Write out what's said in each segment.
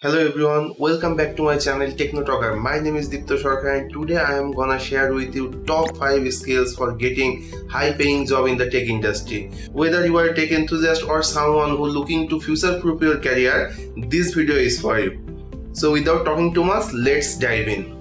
Hello everyone, welcome back to my channel Techno Talker. My name is Dipto Sarkar and today I am gonna share with you top 5 skills for getting high paying job in the tech industry. Whether you are a tech enthusiast or someone who looking to future proof your career, this video is for you. So without talking too much, let's dive in.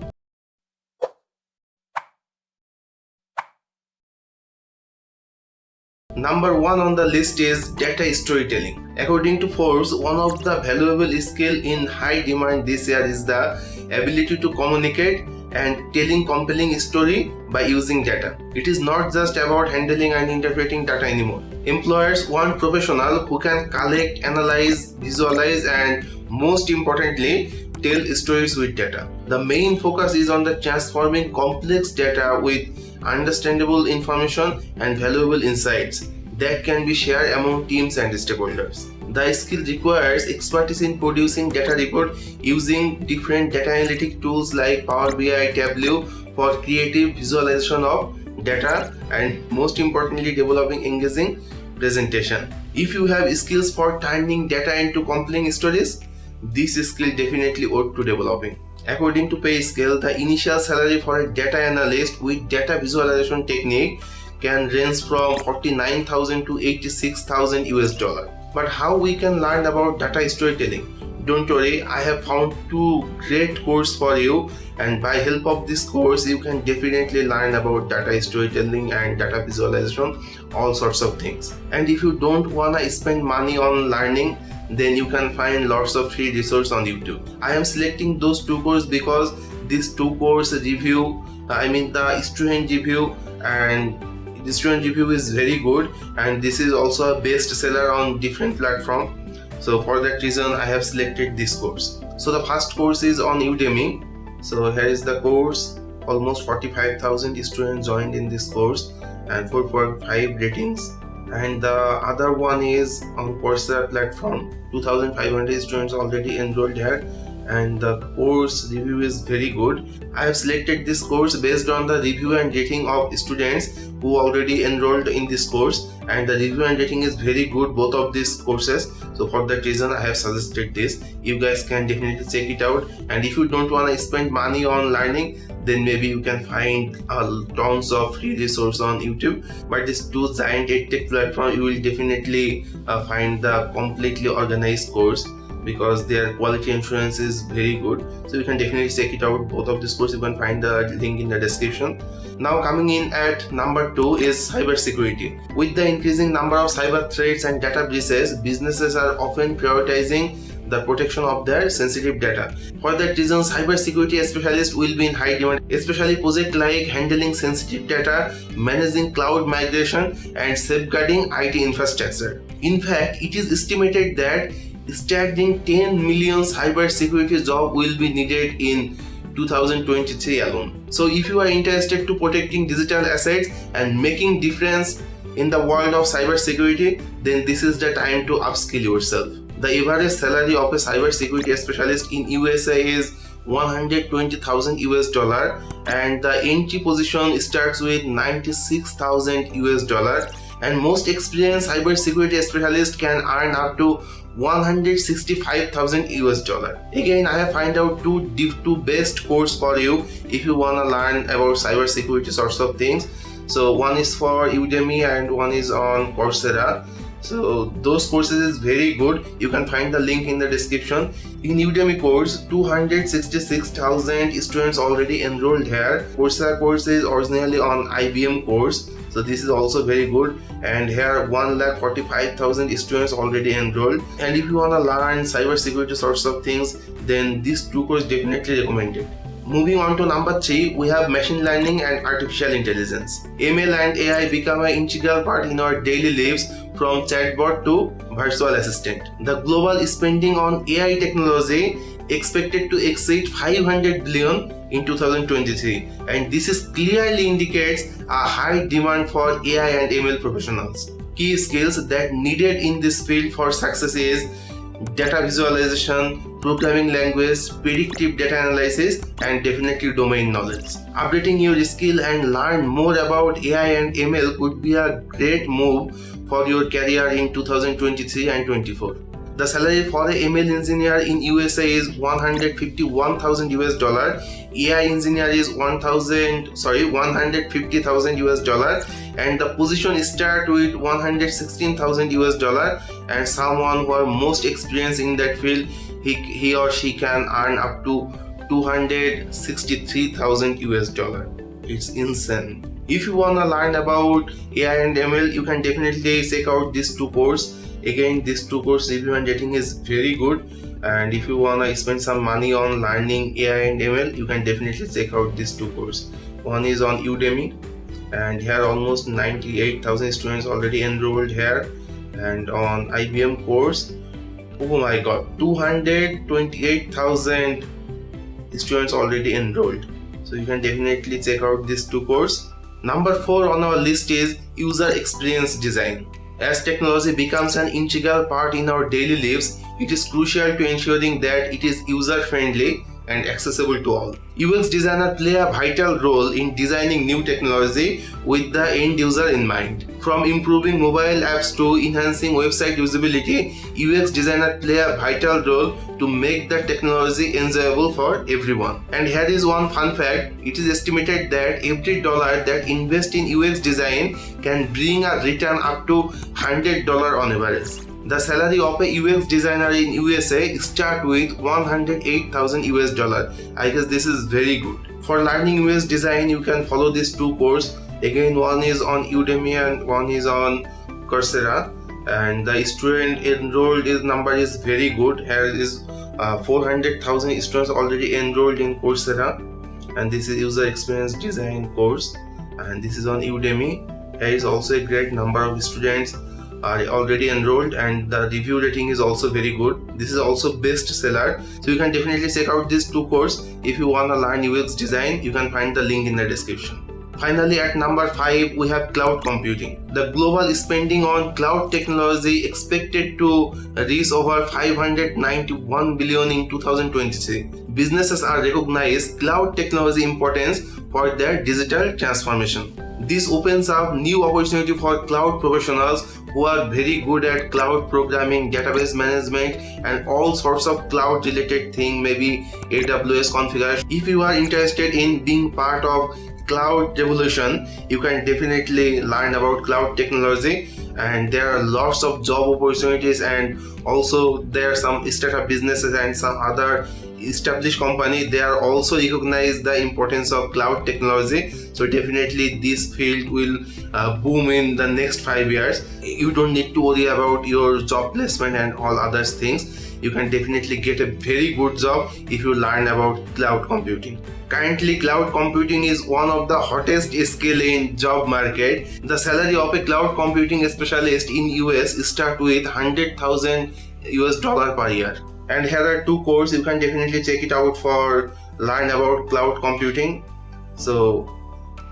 Number 1 on the list is data storytelling. According to Forbes, one of the valuable skills in high demand this year is the ability to communicate and telling compelling story by using data. It is not just about handling and interpreting data anymore. Employers want professionals who can collect, analyze, visualize, and most importantly, tell stories with data. The main focus is on the transforming complex data with understandable information and valuable insights that can be shared among teams and stakeholders. The skill requires expertise in producing data report using different data analytic tools like Power BI, Tableau for creative visualization of data and most importantly developing engaging presentation. If you have skills for turning data into compelling stories, this skill definitely ought to developing. According to pay scale, the initial salary for a data analyst with data visualization technique can range from 49,000 to 86,000 US dollar. But how we can learn about data storytelling? Don't worry, I have found 2 great courses for you, and by help of this course you can definitely learn about data storytelling and data visualization, all sorts of things. And if you don't wanna spend money on learning, then you can find lots of free resources on YouTube. I am selecting those 2 courses because these 2 course review, the student review, and the student review is very good, and this is also a best seller on different platforms. So for that reason I have selected this course. So the first course is on Udemy. So here is the course. Almost 45,000 students joined in this course and 4.5 ratings. And the other one is on Coursera platform. 2,500 students already enrolled here and the course review is very good. I have selected this course based on the review and rating of students who already enrolled in this course, and the review and rating is very good, both of these courses. So for that reason I have suggested this. You guys can definitely check it out, and if you don't want to spend money on learning, then maybe you can find tons of free resources on YouTube. But these 2 giant edtech platforms, you will definitely find the completely organized course because their quality assurance is very good. So you can definitely check it out. Both of these courses, you can find the link in the description. Now coming in at number 2 is cybersecurity. With the increasing number of cyber threats and data breaches, businesses are often prioritizing the protection of their sensitive data. For that reason, cybersecurity specialists will be in high demand, especially projects like handling sensitive data, managing cloud migration, and safeguarding IT infrastructure. In fact, it is estimated that staggering 10 million cybersecurity jobs will be needed in 2023 alone. So if you are interested to protecting digital assets and making difference in the world of cybersecurity, then this is the time to upskill yourself. The average salary of a cybersecurity specialist in USA is 120,000 US dollar, and the entry position starts with 96,000 US dollar, and most experienced cybersecurity specialists can earn up to 165,000 US dollar. Again, I have find out two best course for you if you wanna learn about cybersecurity sorts of things. So one is for Udemy and one is on Coursera. So those courses is very good. You can find the link in the description. In Udemy course, 266,000 students already enrolled here. Coursera course is originally on IBM course. So this is also very good, and here 1,45,000 students already enrolled. And if you want to learn cybersecurity sorts of things, then these 2 courses definitely recommended. Moving on to number 3, we have machine learning and artificial intelligence. ML and AI become an integral part in our daily lives, from chatbot to virtual assistant. The global spending on AI technology expected to exceed 500 billion in 2023, and this is clearly indicates a high demand for AI and ML professionals. Key skills that needed in this field for success is data visualization, programming language, predictive data analysis, and definitely domain knowledge. Updating your skill and learn more about AI and ML could be a great move for your career in 2023 and 2024. The salary for a ML engineer in USA is $151,000. AI engineer is $150,000, and the position start with $116,000. And someone who are most experienced in that field, he or she can earn up to $263,000. It's insane. If you wanna learn about AI and ML, you can definitely check out these two courses. Again, this 2 course review and rating is very good, and if you wanna spend some money on learning AI and ML, you can definitely check out these 2 courses. One is on Udemy, and here almost 98,000 students already enrolled here, and on IBM course, oh my god, 228,000 students already enrolled. So you can definitely check out these 2 courses. Number 4 on our list is user experience design. As technology becomes an integral part in our daily lives, it is crucial to ensuring that it is user-friendly and accessible to all. UX designers play a vital role in designing new technology with the end user in mind. From improving mobile apps to enhancing website usability, UX designers play a vital role to make the technology enjoyable for everyone. And here is one fun fact: it is estimated that every dollar that invests in UX design can bring a return up to $100 on average. The salary of a UX designer in USA start with $108,000. I guess this is very good. For learning UX design, you can follow these 2 courses. Again, one is on Udemy and one is on Coursera. And the student enrolled number is very good. Here is 400,000 students already enrolled in Coursera. And this is user experience design course. And this is on Udemy. Here is also a great number of students are already enrolled, and the review rating is also very good. This is also bestseller, so you can definitely check out these 2 courses. If you want to learn UX design, you can find the link in the description. Finally, at number 5, we have cloud computing. The global spending on cloud technology expected to reach over $591 billion in 2023. Businesses are recognized cloud technology importance for their digital transformation. This opens up new opportunity for cloud professionals who are very good at cloud programming, database management, and all sorts of cloud related things, maybe AWS configuration. If you are interested in being part of cloud revolution, you can definitely learn about cloud technology, and there are lots of job opportunities, and also there are some startup businesses and some other established company, they are also recognize the importance of cloud technology. So definitely this field will boom in the next 5 years. You don't need to worry about your job placement and all other things. You can definitely get a very good job if you learn about cloud computing. Currently, cloud computing is one of the hottest skill in job market. The salary of a cloud computing specialist in US start with $100,000 per year. And here are 2 courses, you can definitely check it out for learn about cloud computing. So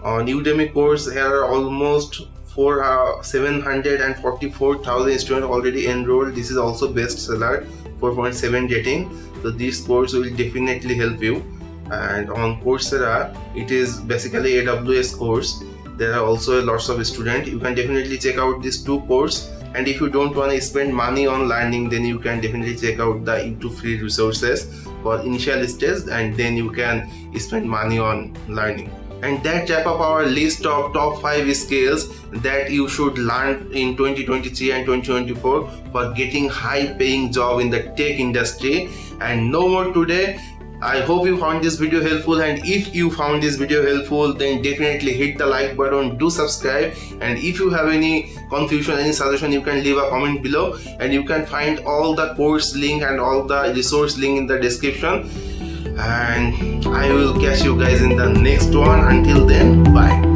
on Udemy course, here are almost 744,000 students already enrolled. This is also bestseller, 4.7 rating. So this course will definitely help you. And on Coursera, it is basically AWS course. There are also lots of students. You can definitely check out these 2 courses. And if you don't want to spend money on learning, then you can definitely check out the YouTube free resources for initial stage, and then you can spend money on learning. And that wrap up our list of top 5 skills that you should learn in 2023 and 2024 for getting high paying job in the tech industry. And no more today. I hope you found this video helpful, and if you found this video helpful, then definitely hit the like button, do subscribe, and if you have any confusion, any suggestion, you can leave a comment below, and you can find all the course link and all the resource link in the description. And I will catch you guys in the next one. Until then, bye.